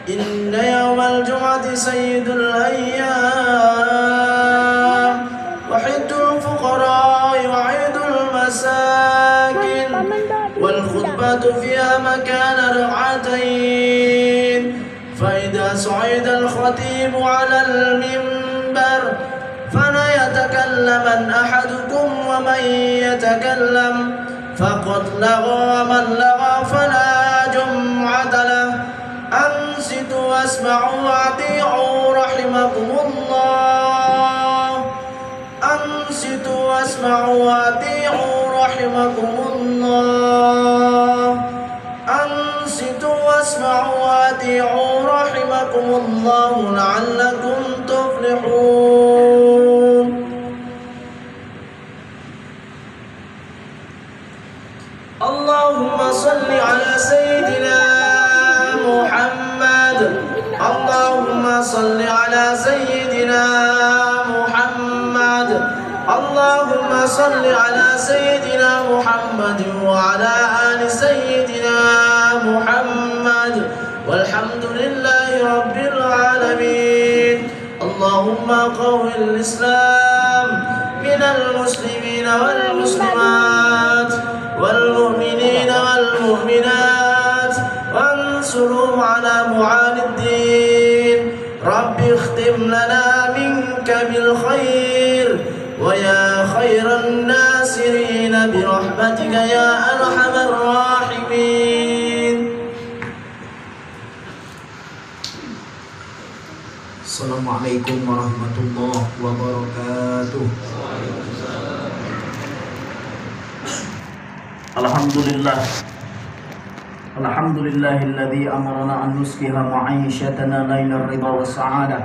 إن يوم الجمعة سيد الأيام وحد الفقراء وعيد المساكين والخطبة فيها مكان ركعتين فإذا صعد الخطيب على المنبر فلا يتكلمن أحدكم ومن يتكلم فقد لغى ومن لغى فلا جمعة له أنصتوا واسمعوا وأطيعوا رحمكم الله أنصتوا واسمعوا وأطيعوا رحمكم الله أنصتوا واسمعوا وأطيعوا رحمكم الله لعلكم تفلحون. اللهم صل على سيدنا محمد اللهم صل على سيدنا محمد اللهم صل على سيدنا محمد وعلى آل سيدنا محمد والحمد لله رب العالمين. اللهم قوي الإسلام من المسلمين والمسلمات والمؤمنين والمؤمنات وانصرهم على معاني الدين. رب اختم لنا منك بالخير ويا خير الناصرين برحمتك يا أرحم الراحمين. Assalamualaikum warahmatullahi wabarakatuh. Alhamdulillah Alhamdulillahilladzi amarna an nuskiha ma'ishatana lailar ridha wa sa'adah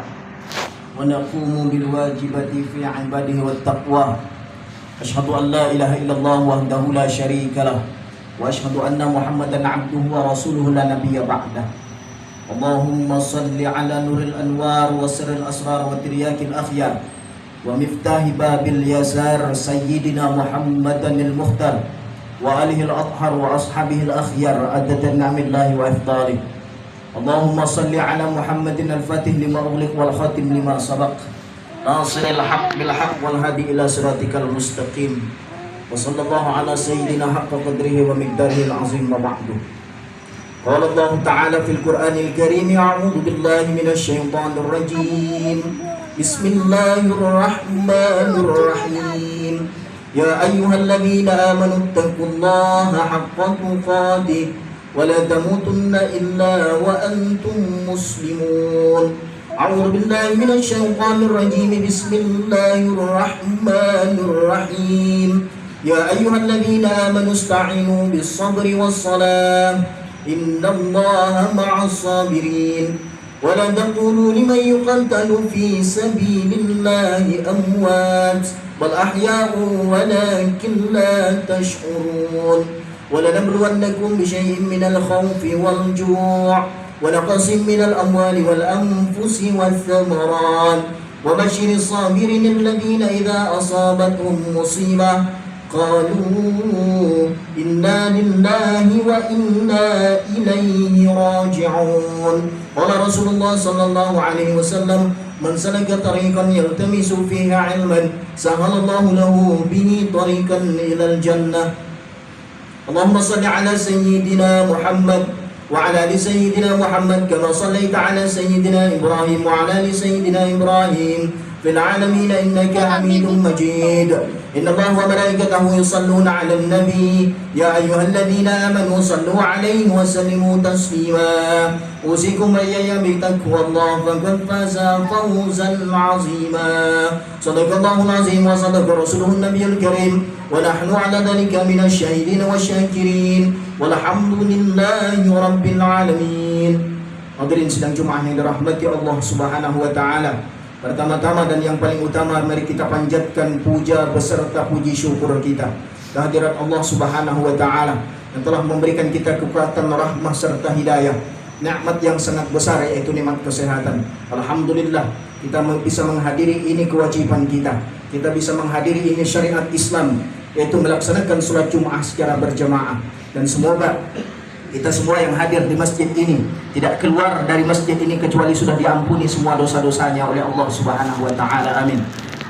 wa naqumu bil wajibati fi ibadihi wat taqwa. Ashhadu an la ilaha illallah wahdahu la syarika lah wa ashhadu anna Muhammadan abduhu wa rasuluhu la nabiyya ba'dah. Allahumma salli ala nuril anwar wa sirril asrar wa tiryakil akhyar wa miftahi babil yasar sayyidina Muhammadan al-mukhtar wa alihi al-athhar wa ashabihi al-akhyar adada ni'amillahi wa ifdalih. Allahumma salli ala Muhammadin al-fatih lima ughliq wal khatim lima sabaq nasiril haqq bil haqq wal hadi ila siratikal mustaqim wa sallallahu ala sayyidina haqqa qadrihi wa miqdarihi al-azim wa ba'du. Qala Allah Ta'ala fil Qur'anil Karim a'udzu billahi minasy syaithanir rajim. Bismillahirrahmanirrahim. Ya ayyuhalladzina amanu taqullaha haqqa tuqatih wa la tamutunna illa wa antum muslimun. A'udzu billahi minasy syaithanir rajim. Bismillahirrahmanirrahim. Ya ayyuhalladzina amanu ista'inu bis sabri was salam innallaha ma'as sabirin wa la taqulu liman yuqtalu fi sabilillahi amwat bal ahya'un walakin la tash'urun. Wa lanabluwannakum bi syai'in minal khawfi wal ju' wa naqsin minal amwali wal anfusi wath thamarat wa basyiris sabirin alladhina idza asabatuhum musibah qalu inna lillahi wa inna ilaihi raji'un. Qala Rasulullah sallallahu alaihi wasallam man salaka tariqan yaltamisu fiha ilman sahalallahu lahu bihi tariqan ilal jannah. Allahumma salli ala sayyidina Muhammad wa ala ali sayyidina Muhammad kama sallaita ala sayyidina Ibrahim wa ala ali sayyidina Ibrahim fil alamin innaka Hamidum Majid. إن الله وملائكته يصلون على النبي يا أيها الذين آمنوا صلوا عليه وسلموا تسليما. أوصيكم وإياي بتقوى الله فقد فاز فوزا عظيما. صدق الله العظيم وصدق رسوله النبي الكريم ونحن على ذلك من الشاهدين والشاكرين والحمد لله رب العالمين. Hadirin sidang Jumat yang dirahmati Allah Subhanahu wa taala. Pertama-tama dan yang paling utama, mari kita panjatkan puja beserta puji syukur kita kehadirat Allah Subhanahu wa taala yang telah memberikan kita kekuatan, rahmah serta hidayah. Nikmat yang sangat besar yaitu nikmat kesehatan. Alhamdulillah kita bisa menghadiri ini kewajiban kita. Kita bisa menghadiri ini syariat Islam yaitu melaksanakan salat Jumat secara berjamaah. Dan semoga kita semua yang hadir di masjid ini tidak keluar dari masjid ini kecuali sudah diampuni semua dosa-dosanya oleh Allah Subhanahu wa taala. Amin.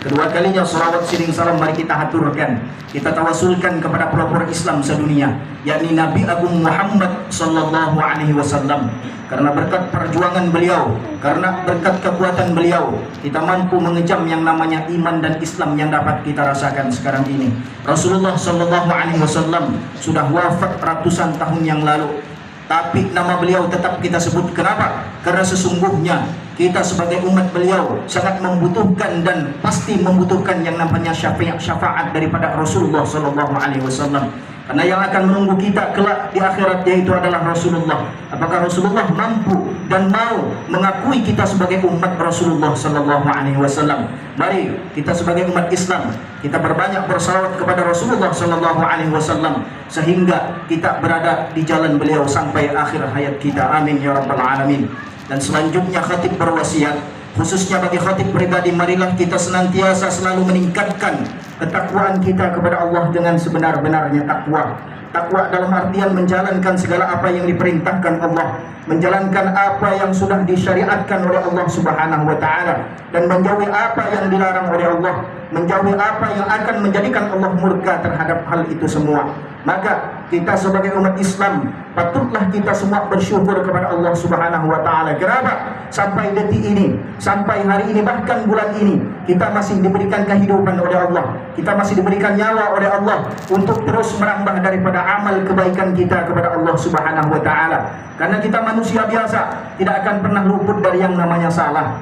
Kedua kalinya salawat siring salam mari kita haturkan, kita tawasulkan kepada pelopor Islam sedunia, yakni Nabi Agung Muhammad sallallahu alaihi wasallam. Karena berkat perjuangan beliau, karena berkat kekuatan beliau, kita mampu mengejam yang namanya iman dan Islam yang dapat kita rasakan sekarang ini. Rasulullah sallallahu alaihi wasallam sudah wafat ratusan tahun yang lalu, tapi nama beliau tetap kita sebut. Kenapa? Karena sesungguhnya kita sebagai umat beliau sangat membutuhkan dan pasti membutuhkan yang namanya syafaat daripada Rasulullah sallallahu alaihi wasallam. Karena yang akan menunggu kita kelak di akhirat yaitu adalah Rasulullah. Apakah Rasulullah mampu dan mau mengakui kita sebagai umat Rasulullah sallallahu alaihi wasallam? Mari kita sebagai umat Islam kita berbanyak bersalawat kepada Rasulullah sallallahu alaihi wasallam sehingga kita berada di jalan beliau sampai akhir hayat kita. Amin ya rabbal alamin. Dan selanjutnya khatib berwasiat, khususnya bagi khatib pribadi, marilah kita senantiasa selalu meningkatkan ketakwaan kita kepada Allah dengan sebenar-benarnya takwa. Takwa dalam artian menjalankan segala apa yang diperintahkan Allah, menjalankan apa yang sudah disyariatkan oleh Allah Subhanahu wa taala, dan menjauhi apa yang dilarang oleh Allah, menjauhi apa yang akan menjadikan Allah murka terhadap hal itu semua. Maka kita sebagai umat Islam patutlah kita semua bersyukur kepada Allah Subhanahu wa taala. Kenapa? Sampai detik ini, sampai hari ini, bahkan bulan ini, kita masih diberikan kehidupan oleh Allah. Kita masih diberikan nyawa oleh Allah untuk terus merambah daripada amal kebaikan kita kepada Allah Subhanahu wa taala. Karena kita manusia biasa, tidak akan pernah luput dari yang namanya salah.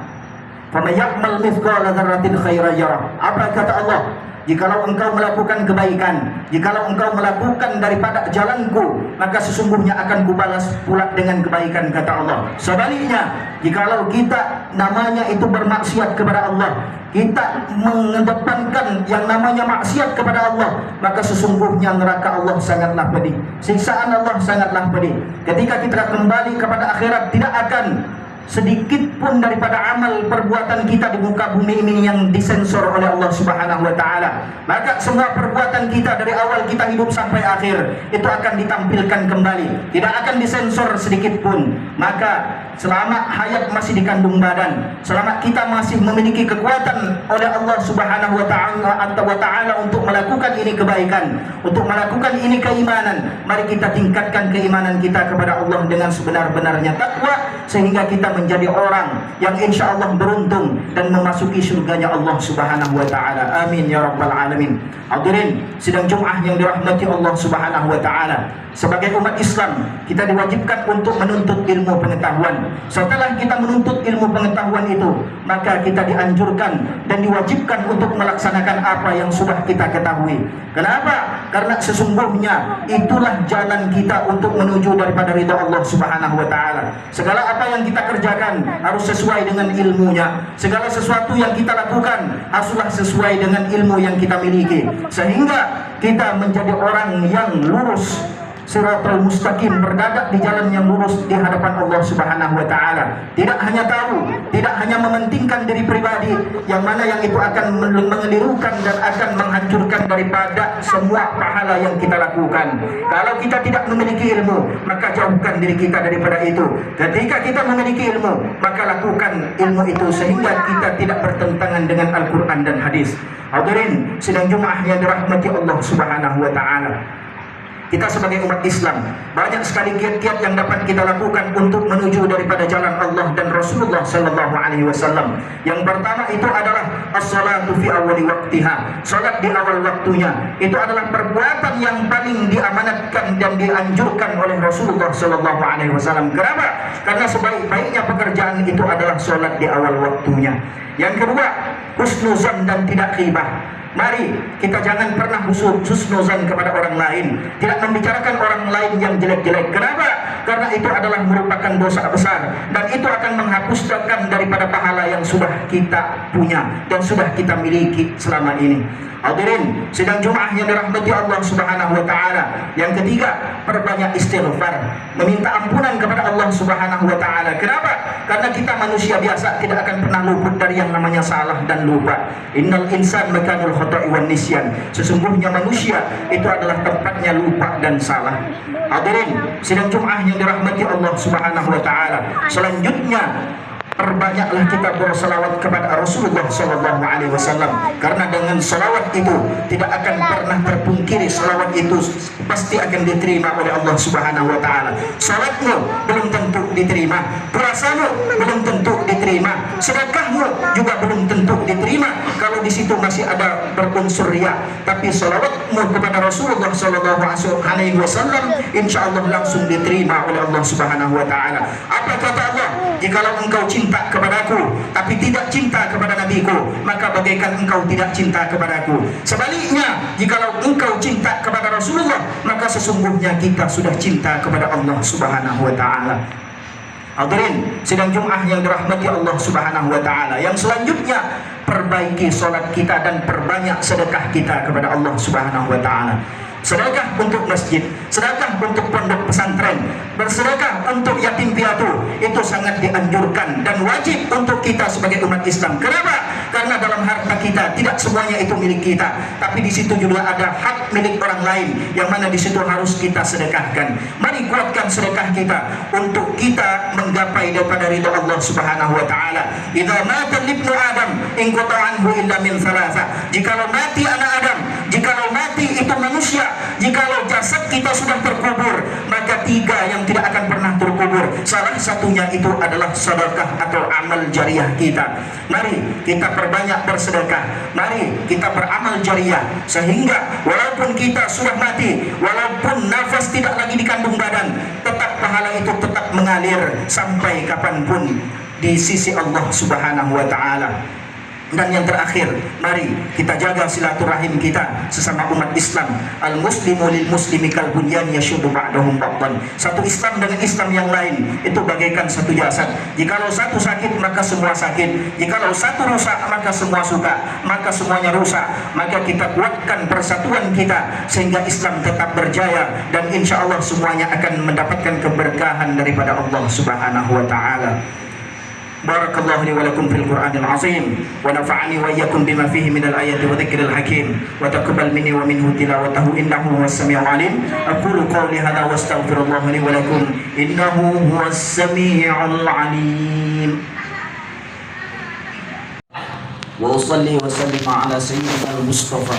Faman ya'mal mithqala dzarratin khairan yarah. Apa kata Allah? Jikalau engkau melakukan kebaikan, jikalau engkau melakukan daripada jalanku, maka sesungguhnya akan kubalas pula dengan kebaikan, kata Allah. Sebaliknya, jikalau kita namanya itu bermaksiat kepada Allah, kita mengedepankan yang namanya maksiat kepada Allah, maka sesungguhnya neraka Allah sangatlah pedih, siksaan Allah sangatlah pedih. Ketika kita kembali kepada akhirat, tidak akan sedikit pun daripada amal perbuatan kita di muka bumi ini yang disensor oleh Allah Subhanahu wa taala. Maka semua perbuatan kita dari awal kita hidup sampai akhir itu akan ditampilkan kembali, tidak akan disensor sedikit pun. Maka selama hayat masih dikandung badan, selama kita masih memiliki kekuatan oleh Allah Subhanahu wa taala untuk melakukan ini kebaikan, untuk melakukan ini keimanan, mari kita tingkatkan keimanan kita kepada Allah dengan sebenar-benarnya takwa, sehingga kita menjadi orang yang insya Allah beruntung dan memasuki surganya Allah Subhanahu wa taala. Amin ya rabbal alamin. Hadirin sidang Jumat yang dirahmati Allah Subhanahu wa taala, sebagai umat Islam kita diwajibkan untuk menuntut ilmu pengetahuan. Setelah kita menuntut ilmu pengetahuan itu, maka kita dianjurkan dan diwajibkan untuk melaksanakan apa yang sudah kita ketahui. Kenapa? Karena sesungguhnya itulah jalan kita untuk menuju daripada ridha Allah Subhanahu wa taala. Segala apa yang kita kerjakan harus sesuai dengan ilmunya. Segala sesuatu yang kita lakukan haruslah sesuai dengan ilmu yang kita miliki, sehingga kita menjadi orang yang lurus, siratal mustaqim, berdadak di jalan yang lurus di hadapan Allah Subhanahu wa taala. Tidak hanya tahu, tidak hanya mementingkan diri pribadi, yang mana yang itu akan mengelirukan dan akan menghancurkan daripada semua pahala yang kita lakukan. Kalau kita tidak memiliki ilmu, maka jauhkan diri kita daripada itu. Ketika kita memiliki ilmu, maka lakukan ilmu itu sehingga kita tidak bertentangan dengan Al-Quran dan hadis. Hadirin sidang Jumat yang dirahmati Allah Subhanahu wa taala, kita sebagai umat Islam banyak sekali giat-giat yang dapat kita lakukan untuk menuju daripada jalan Allah dan Rasulullah sallallahu alaihi wasallam. Yang pertama itu adalah as-salatu fi awwali waqtiha. Salat di awal waktunya itu adalah perbuatan yang paling diamanatkan dan dianjurkan oleh Rasulullah sallallahu alaihi wasallam. Kenapa? Karena sebaik-baiknya pekerjaan itu adalah salat di awal waktunya. Yang kedua, husnuzan dan tidak ghibah. Mari kita jangan pernah husnuzan kepada orang lain, tidak membicarakan orang lain yang jelek-jelek. Kenapa? Karena itu adalah merupakan dosa besar, dan itu akan menghapuskan daripada pahala yang sudah kita punya dan sudah kita miliki selama ini. Hadirin sidang Jumat yang dirahmati Allah Subhanahu wa taala. Yang ketiga, perbanyak istighfar, meminta ampunan kepada Allah Subhanahu wa taala. Kenapa? Karena kita manusia biasa, tidak akan pernah luput dari yang yang namanya salah dan lupa. Innal insan makanul khata'i wan nisyan. Sesungguhnya manusia itu adalah tempatnya lupa dan salah. Hadirin sidang Jumat yang dirahmati Allah Subhanahu wa taala. Selanjutnya, perbanyaklah kita bersalawat kepada Rasulullah Sallallahu Alaihi Wasallam, karena dengan salawat itu tidak akan pernah terpungkiri, salawat itu pasti akan diterima oleh Allah Subhanahu Wa Taala. Salatmu belum tentu diterima, puasamu belum tentu diterima, sedekahmu juga belum tentu diterima kalau di situ masih ada berunsur riya. Tapi salawatmu kepada Rasulullah Sallallahu Alaihi Wasallam, insya Allah langsung diterima oleh Allah Subhanahu Wa Taala. Apa kata Allah? Jikalau engkau cinta kepadaku tapi tidak cinta kepada nabiku, maka bagaikan engkau tidak cinta kepadaku. Sebaliknya, jikalau engkau cinta kepada Rasulullah, maka sesungguhnya kita sudah cinta kepada Allah Subhanahu wa taala. Hadirin sidang Jumat yang dirahmati Allah Subhanahu wa taala. Yang selanjutnya, perbaiki salat kita dan perbanyak sedekah kita kepada Allah Subhanahu wa taala. Sedekah untuk masjid, sedekah untuk pondok pesantren, bersedekah untuk yatim piatu, itu sangat dianjurkan dan wajib untuk kita sebagai umat Islam. Kenapa? Karena dalam harta kita tidak semuanya itu milik kita, tapi di situ juga ada hak milik orang lain yang mana di situ harus kita sedekahkan. Mari kuatkan sedekah kita untuk kita menggapai daripada ridha Allah Subhanahu wa taala. Idza mata ibnu Adam in qata anhu illa min thalatha. Jikalau mati anak Adam, jikalau mati itu manusia, jikalau jasad kita sudah terkubur, maka tiga yang tidak akan pernah terkubur. Salah satunya itu adalah sedekah atau amal jariah kita. Mari kita perbanyak bersedekah, mari kita beramal jariah, sehingga walaupun kita sudah mati, walaupun nafas tidak lagi di kandung badan, tetap pahala itu tetap mengalir sampai kapanpun di sisi Allah Subhanahu wa taala. Dan yang terakhir, mari kita jaga silaturahim kita sesama umat Islam. Al-muslimu lil muslimi kal bunyan yashuddu ba'dahum ba'dan. Satu Islam dengan Islam yang lain itu bagaikan satu jasad. Jikalau satu sakit, maka semua sakit. Jikalau satu rusak, maka semua suka, maka semuanya rusak. Maka kita kuatkan persatuan kita sehingga Islam tetap berjaya, dan insya Allah semuanya akan mendapatkan keberkahan daripada Allah Subhanahu wa taala. Barakallahu li wa lakum fil Qur'anil azim wa nafa'ani wa iyyakum bima fihi minal ayati wa dzikril hakim wa taqabbal minni wa minhu tilawatahu innahu huwas samiul alim. Aqulu qawli hadza wa astaghfirullah li wa lakum innahu huwas samiul alim. Wa usalli wa sallim ala sayyidina al-Mustafa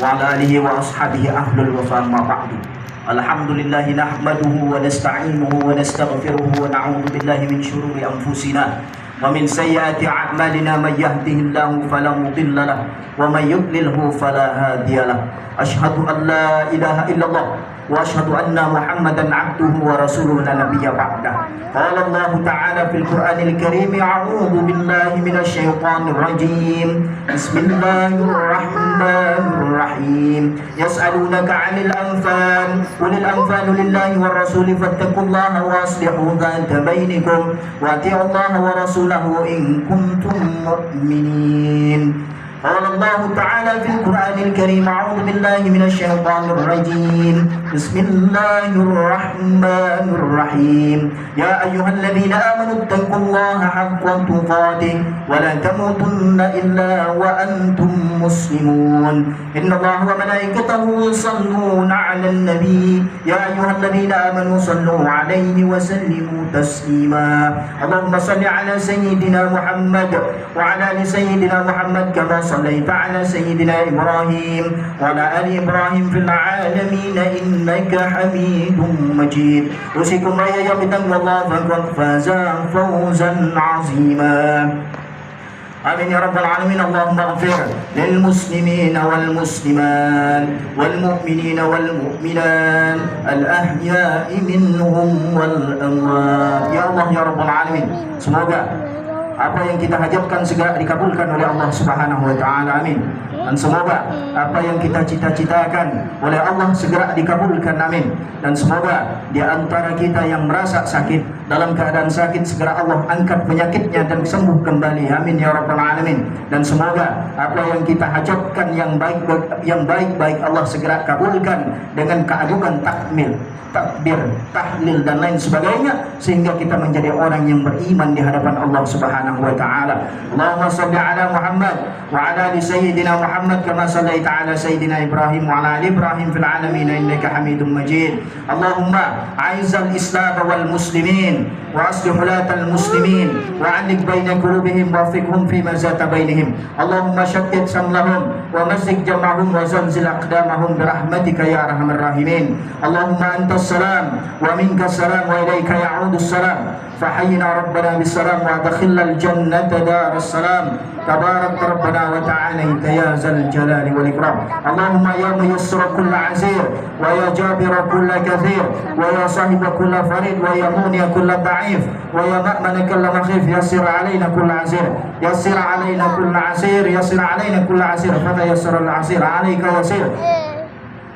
wa ala alihi wa ashabihi ahlul wafa ma ba'du. Alhamdulillah nahmaduhu wa nasta'inuhu wa nastaghfiruhu wa na'udzu billahi min shururi anfusina wa min sayyiati a'malina may yahdihillahu fala mudilla lahu wa may yudlilhu fala hadiya lahu. Asyhadu an la ilaha illallah wa asyhadu anna Muhammadan 'abduhu wa rasuluhu la nabiyya ba'dah. Qala Allah ta'ala fil Qur'anil Karim, a'udzu billahi minasy syaithanir rajim. Bismillahirrahmanirrahim. Yas'alunaka 'anil anfal, qulil anfalu lillahi war rasuli fattaqullaha wa aslihu dzata bainakum wa ati'ullaha wa rasulahu in kuntum mu'minin. قال الله تعالى في القرآن الكريم أعوذ بالله من الشيطان الرجيم بسم الله الرحمن الرحيم يا أيها الذين آمنوا اتقوا الله حق تقاته ولا تموتن إلا وأنتم مسلمون إن الله وملائكته يصلون على النبي يا أيها الذين آمنوا صلوا عليه وسلموا تسليما اللهم صل على سيدنا محمد وعلى آل سيدنا محمد كما صليت على سيدنا إبراهيم وعلى آل إبراهيم في العالمين إنك حميد مجيد. أوصيكم وإياي بتقوى الله فقد فاز فوزا عظيما. آمين يا رب العالمين. اللهم اغفر للمسلمين والمسلمات والمؤمنين والمؤمنات الأحياء منهم والأموات. Ya Allah ya Rabbal Alamin, semoga apa yang kita hajatkan segera dikabulkan oleh Allah Subhanahu wa taala. Amin. Dan semoga apa yang kita cita-citakan oleh Allah segera dikabulkan. Amin. Dan semoga di antara kita yang merasa sakit dalam keadaan sakit, segera Allah angkat penyakitnya dan sembuh kembali. Amin ya rabbal alamin. Dan semoga apa yang kita hajatkan yang baik Allah segera kabulkan dengan keagungan takmir, takbir, tahlil dan lain sebagainya, sehingga kita menjadi orang yang beriman di hadapan Allah Subhanahu wa taala. Allahumma shalli ala Muhammad wa ala ali sayyidina Muhammad kama shallaita ala sayyidina Ibrahim wa ala ali Ibrahim fil alamin innaka Hamidum Majid. Allahumma a'izzal Islam wal muslimin wa aslih hulatal muslimin wa anik baina qulubihim wa fiqhum fi ma zata bainihim. Allahumma shaddid samlahum wa mazzik jam'ahum wa zalzil aqdamahum bi rahmatika ya arhamar rahimin. Allahumma antas salam wa minkas salam wa ilaika ya'udus salam. فحينا ربنا بالسلام وادخلنا الجنة دار السلام. تبارك ربنا وتعالى يا ذا الجلال والإكرام. اللهم يا ميسر كل عسير ويا جابر كل كثير ويا صاحب كل فريد ويا مغني كل ضعيف ويا مأمن كل مخيف يسر علينا كل عسير يسر علينا كل عسير يسر علينا كل عسير فتيسر العسير عليك يسير.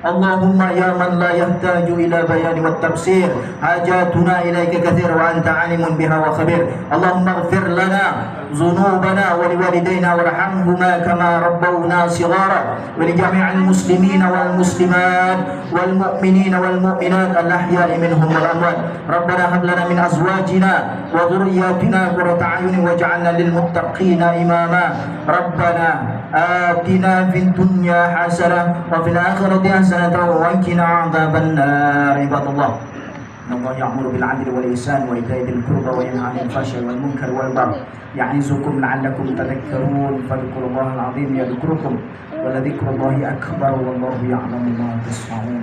اللهم يا من لا يحتاج إلى بيان والتفسير حاجاتنا إليك كثير وأنت عالم بها وخبير. اللهم اغفر لنا ذنوبنا ولوالدينا وارحمهما كما ربونا صغارا ولجميع المسلمين والمسلمات والمؤمنين والمؤمنات الأحياء منهم والأموات. ربنا هب لنا من أزواجنا وذرياتنا قرة أعين واجعلنا للمتقين إماما. ربنا آتنا في الدنيا حسنة وفي الآخرة حسنة وقنا عذاب النار. عباد الله إن الله يأمر بالعدل والإحسان وإيتاء ذي القربى وينهى عن الفحشاء والمنكر والبغي يعظكم لعلكم تذكرون. فاذكروا الله العظيم يذكركم ولذكر الله أكبر والله يعلم ما تصنعون.